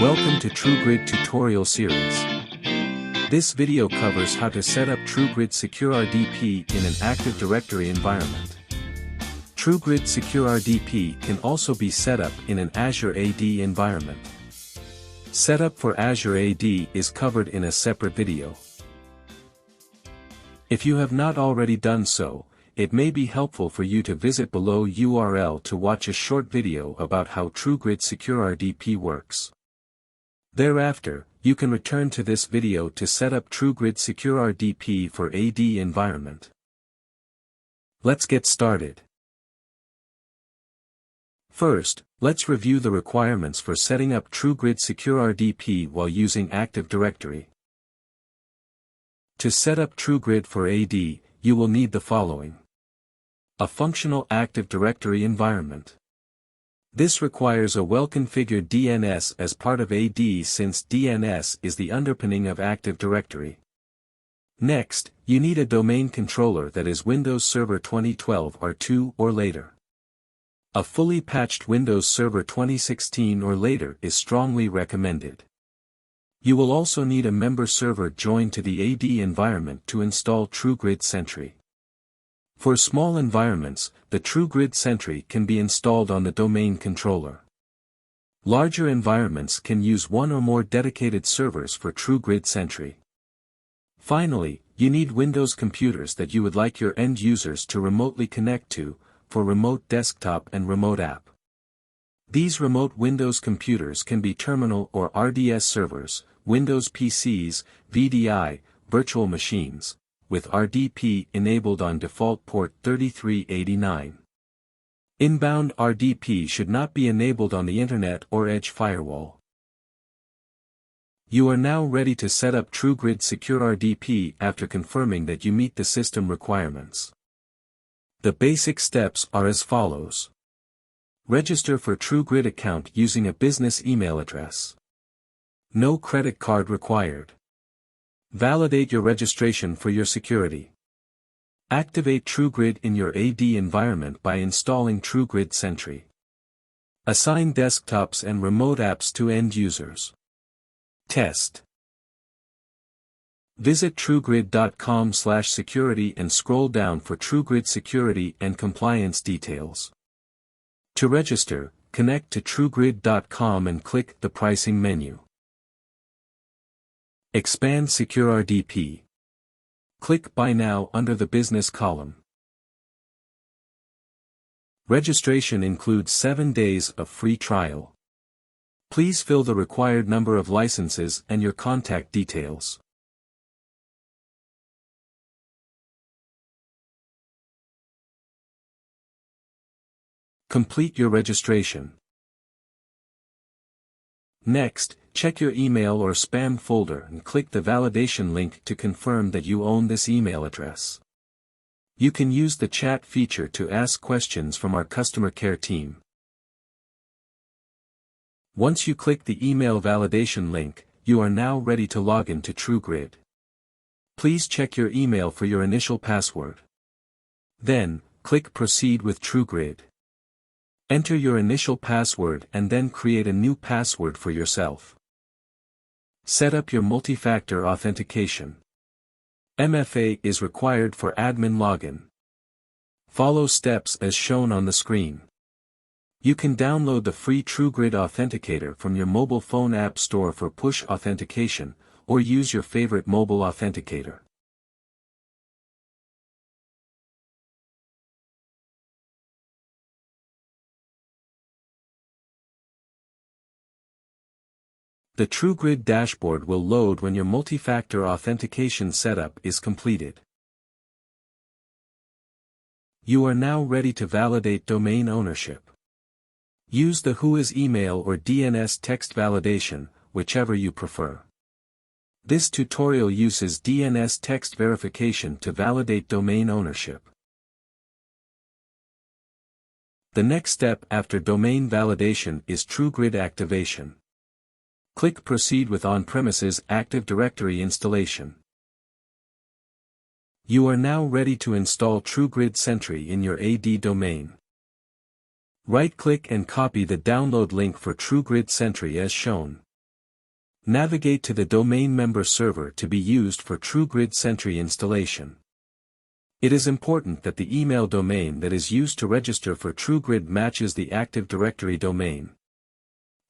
Welcome to TruGrid tutorial series. This video covers how to set up TruGrid Secure RDP in an Active Directory environment. TruGrid Secure RDP can also be set up in an Azure AD environment. Setup for Azure AD is covered in a separate video. If you have not already done so, it may be helpful for you to visit below URL to watch a short video about how TruGrid Secure RDP works. Thereafter, you can return to this video to set up TruGrid Secure RDP for AD environment. Let's get started. First, let's review the requirements for setting up TruGrid Secure RDP while using Active Directory. To set up TruGrid for AD, you will need the following. A functional Active Directory environment. This requires a well-configured DNS as part of AD since DNS is the underpinning of Active Directory. Next, you need a domain controller that is Windows Server 2012 R2 or later. A fully patched Windows Server 2016 or later is strongly recommended. You will also need a member server joined to the AD environment to install TruGrid Sentry. For small environments, the TruGrid Sentry can be installed on the domain controller. Larger environments can use one or more dedicated servers for TruGrid Sentry. Finally, you need Windows computers that you would like your end users to remotely connect to, for remote desktop and remote app. These remote Windows computers can be terminal or RDS servers, Windows PCs, VDI, virtual machines, with RDP enabled on default port 3389. Inbound RDP should not be enabled on the Internet or Edge firewall. You are now ready to set up TruGrid Secure RDP after confirming that you meet the system requirements. The basic steps are as follows. Register for TruGrid account using a business email address. No credit card required. Validate your registration for your security. Activate TruGrid in your AD environment by installing TruGrid Sentry. Assign desktops and remote apps to end users. Test. Visit TruGrid.com/security and scroll down for TruGrid security and compliance details. To register, connect to TruGrid.com and click the pricing menu. Expand SecureRDP. Click Buy Now under the Business column. Registration includes 7 days of free trial. Please fill the required number of licenses and your contact details. Complete your registration. Next, check your email or spam folder and click the validation link to confirm that you own this email address. You can use the chat feature to ask questions from our customer care team. Once you click the email validation link, you are now ready to log in to TruGrid. Please check your email for your initial password. Then, click Proceed with TruGrid. Enter your initial password and then create a new password for yourself. Set up your multi-factor authentication. MFA is required for admin login. Follow steps as shown on the screen. You can download the free TruGrid Authenticator from your mobile phone app store for push authentication, or use your favorite mobile authenticator. The TruGrid dashboard will load when your multi-factor authentication setup is completed. You are now ready to validate domain ownership. Use the Whois email or DNS text validation, whichever you prefer. This tutorial uses DNS text verification to validate domain ownership. The next step after domain validation is TruGrid activation. Click Proceed with on-premises Active Directory installation. You are now ready to install TruGrid Sentry in your AD domain. Right-click and copy the download link for TruGrid Sentry as shown. Navigate to the domain member server to be used for TruGrid Sentry installation. It is important that the email domain that is used to register for TruGrid matches the Active Directory domain.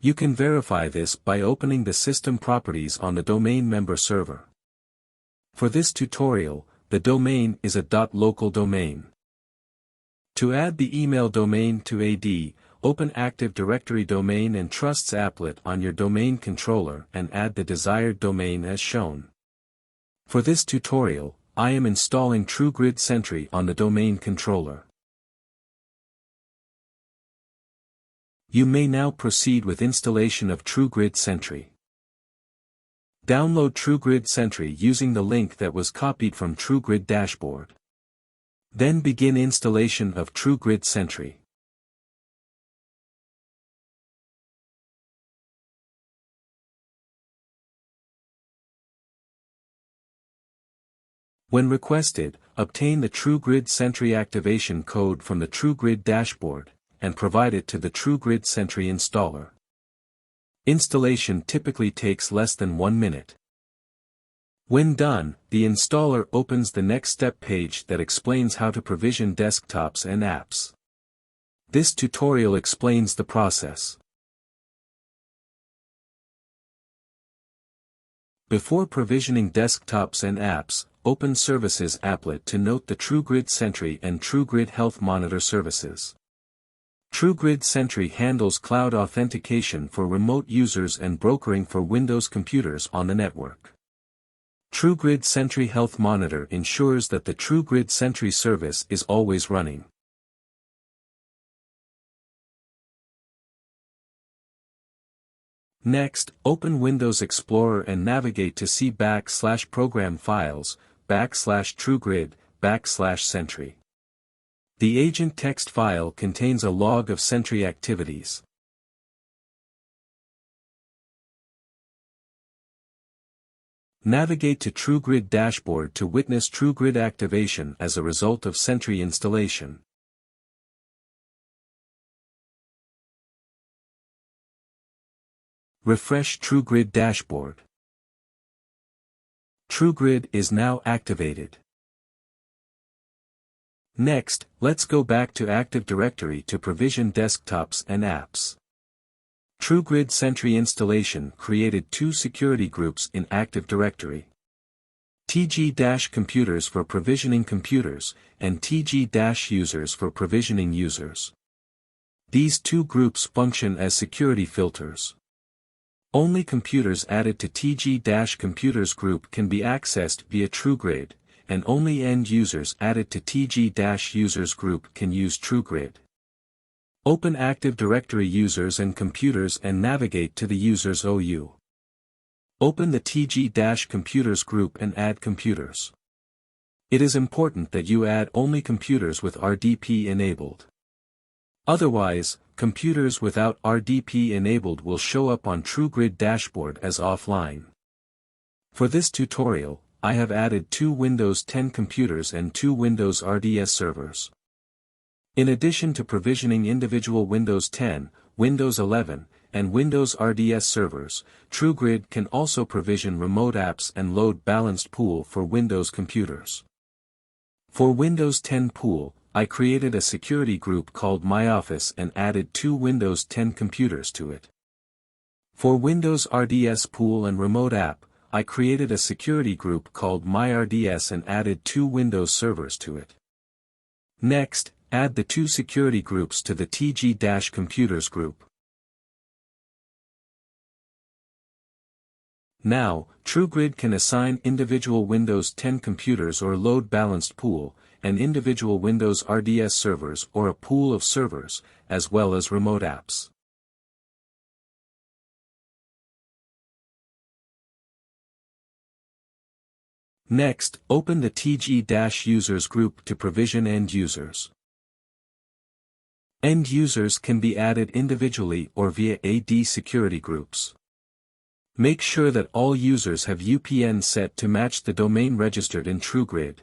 You can verify this by opening the system properties on the domain member server. For this tutorial, the domain is a .local domain. To add the email domain to AD, open Active Directory domain and trusts applet on your domain controller and add the desired domain as shown. For this tutorial, I am installing TruGrid Sentry on the domain controller. You may now proceed with installation of TruGrid Sentry. Download TruGrid Sentry using the link that was copied from TruGrid dashboard. Then begin installation of TruGrid Sentry. When requested, obtain the TruGrid Sentry activation code from the TruGrid dashboard, and provide it to the TruGrid Sentry installer. Installation typically takes less than 1 minute. When done, the installer opens the next step page that explains how to provision desktops and apps. This tutorial explains the process. Before provisioning desktops and apps, open Services applet to note the TruGrid Sentry and TruGrid Health Monitor services. TruGrid Sentry handles cloud authentication for remote users and brokering for Windows computers on the network. TruGrid Sentry Health Monitor ensures that the TruGrid Sentry service is always running. Next, open Windows Explorer and navigate to C /program files, /TruGrid, /Sentry. The agent text file contains a log of Sentry activities. Navigate to TruGrid dashboard to witness TruGrid activation as a result of Sentry installation. Refresh TruGrid dashboard. TruGrid is now activated. Next, let's go back to Active Directory to provision desktops and apps. TruGrid Sentry installation created 2 security groups in Active Directory. TG-computers for provisioning computers, and TG-users for provisioning users. These 2 groups function as security filters. Only computers added to TG-computers group can be accessed via TruGrid, and only end users added to TG-users group can use TruGrid. Open Active Directory users and computers and navigate to the users OU. Open the TG-computers group and add computers. It is important that you add only computers with RDP enabled. Otherwise, computers without RDP enabled will show up on TruGrid dashboard as offline. For this tutorial, I have added 2 Windows 10 computers and 2 Windows RDS servers. In addition to provisioning individual Windows 10, Windows 11, and Windows RDS servers, TruGrid can also provision remote apps and load balanced pool for Windows computers. For Windows 10 pool, I created a security group called MyOffice and added 2 Windows 10 computers to it. For Windows RDS pool and remote app, I created a security group called MyRDS and added 2 Windows servers to it. Next, add the 2 security groups to the TG-computers group. Now, TruGrid can assign individual Windows 10 computers or load balanced pool, and individual Windows RDS servers or a pool of servers, as well as remote apps. Next, open the TG-users group to provision end users. End users can be added individually or via AD security groups. Make sure that all users have UPN set to match the domain registered in TruGrid.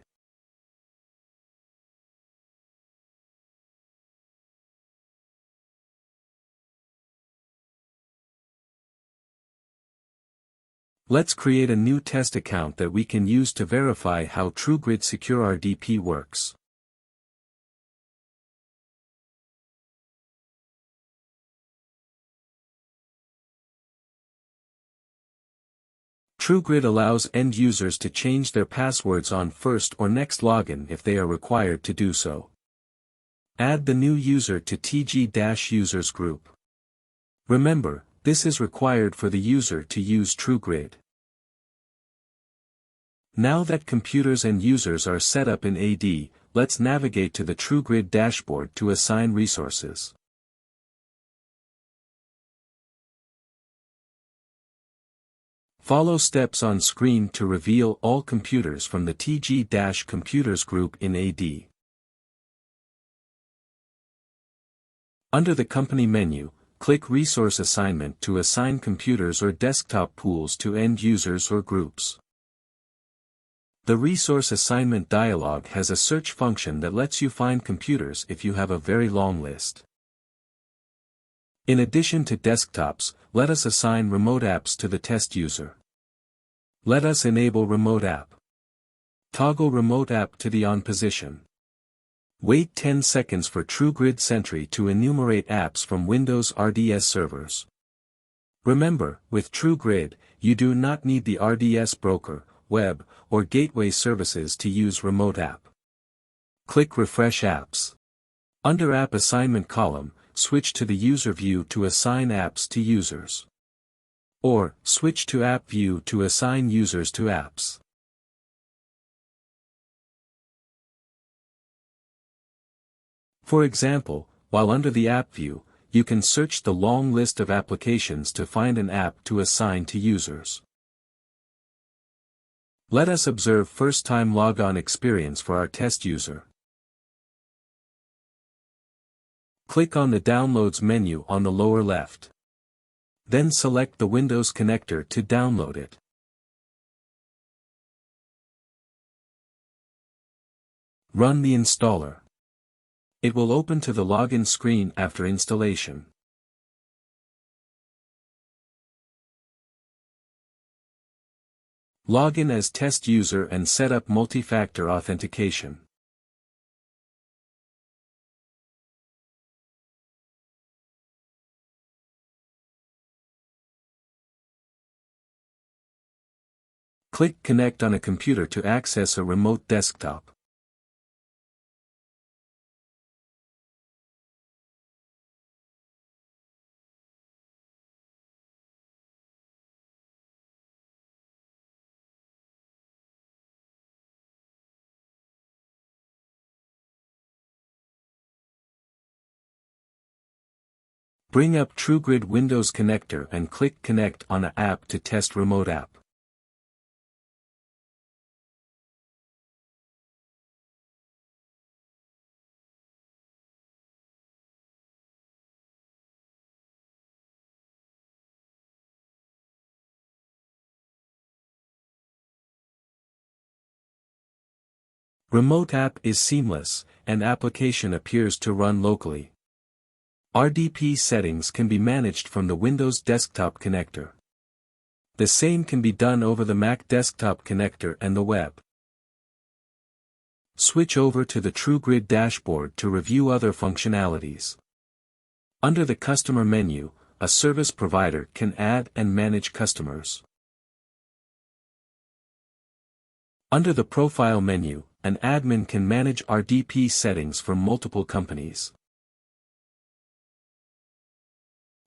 Let's create a new test account that we can use to verify how TruGrid Secure RDP works. TruGrid allows end users to change their passwords on first or next login if they are required to do so. Add the new user to TG-users group. Remember, this is required for the user to use TruGrid. Now that computers and users are set up in AD, let's navigate to the TruGrid dashboard to assign resources. Follow steps on screen to reveal all computers from the TG-computers group in AD. Under the Company menu, click Resource Assignment to assign computers or desktop pools to end users or groups. The Resource Assignment dialog has a search function that lets you find computers if you have a very long list. In addition to desktops, let us assign remote apps to the test user. Let us enable Remote App. Toggle Remote App to the On position. Wait 10 seconds for TruGrid Sentry to enumerate apps from Windows RDS servers. Remember, with TruGrid, you do not need the RDS broker, web, or gateway services to use Remote App. Click Refresh Apps. Under App Assignment column, switch to the User view to assign apps to users. Or, switch to App View to assign users to apps. For example, while under the App View, you can search the long list of applications to find an app to assign to users. Let us observe first-time logon experience for our test user. Click on the Downloads menu on the lower left. Then select the Windows connector to download it. Run the installer. It will open to the login screen after installation. Log in as test user and set up multi-factor authentication. Click Connect on a computer to access a remote desktop. Bring up TruGrid Windows connector and click Connect on a app to test Remote App. Remote App is seamless, and application appears to run locally. RDP settings can be managed from the Windows Desktop connector. The same can be done over the Mac Desktop connector and the web. Switch over to the TruGrid dashboard to review other functionalities. Under the Customer menu, a service provider can add and manage customers. Under the Profile menu, an admin can manage RDP settings for multiple companies.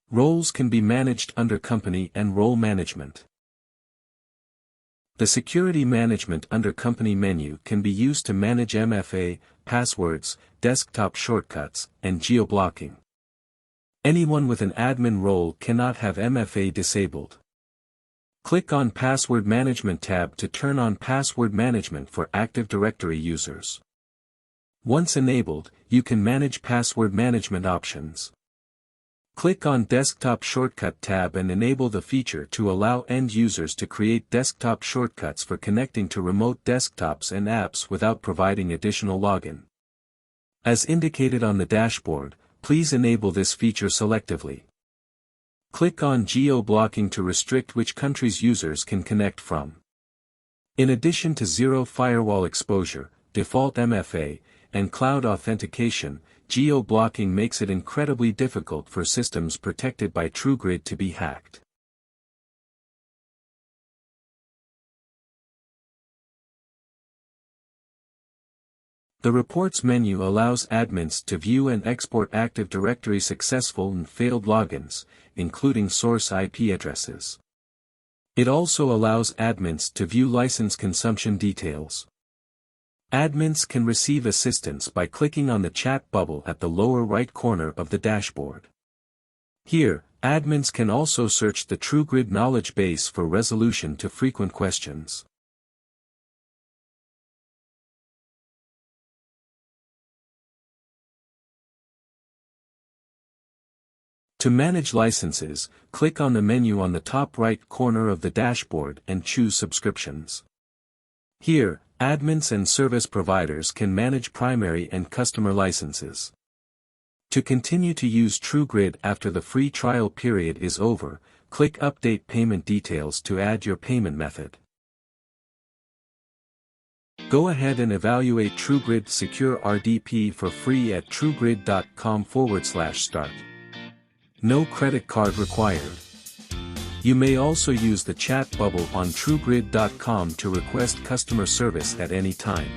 Roles can be managed under Company and Role Management. The Security Management under Company menu can be used to manage MFA, passwords, desktop shortcuts, and geo-blocking. Anyone with an admin role cannot have MFA disabled. Click on Password Management tab to turn on password management for Active Directory users. Once enabled, you can manage password management options. Click on Desktop Shortcut tab and enable the feature to allow end users to create desktop shortcuts for connecting to remote desktops and apps without providing additional login. As indicated on the dashboard, please enable this feature selectively. Click on Geo-blocking to restrict which countries users can connect from. In addition to zero firewall exposure, default MFA, and cloud authentication, geo-blocking makes it incredibly difficult for systems protected by TruGrid to be hacked. The Reports menu allows admins to view and export Active Directory successful and failed logins, including source IP addresses. It also allows admins to view license consumption details. Admins can receive assistance by clicking on the chat bubble at the lower right corner of the dashboard. Here, admins can also search the TruGrid knowledge base for resolution to frequent questions. To manage licenses, click on the menu on the top right corner of the dashboard and choose Subscriptions. Here, admins and service providers can manage primary and customer licenses. To continue to use TruGrid after the free trial period is over, click Update Payment Details to add your payment method. Go ahead and evaluate TruGrid Secure RDP for free at TruGrid.com/start. No credit card required. You may also use the chat bubble on TruGrid.com to request customer service at any time.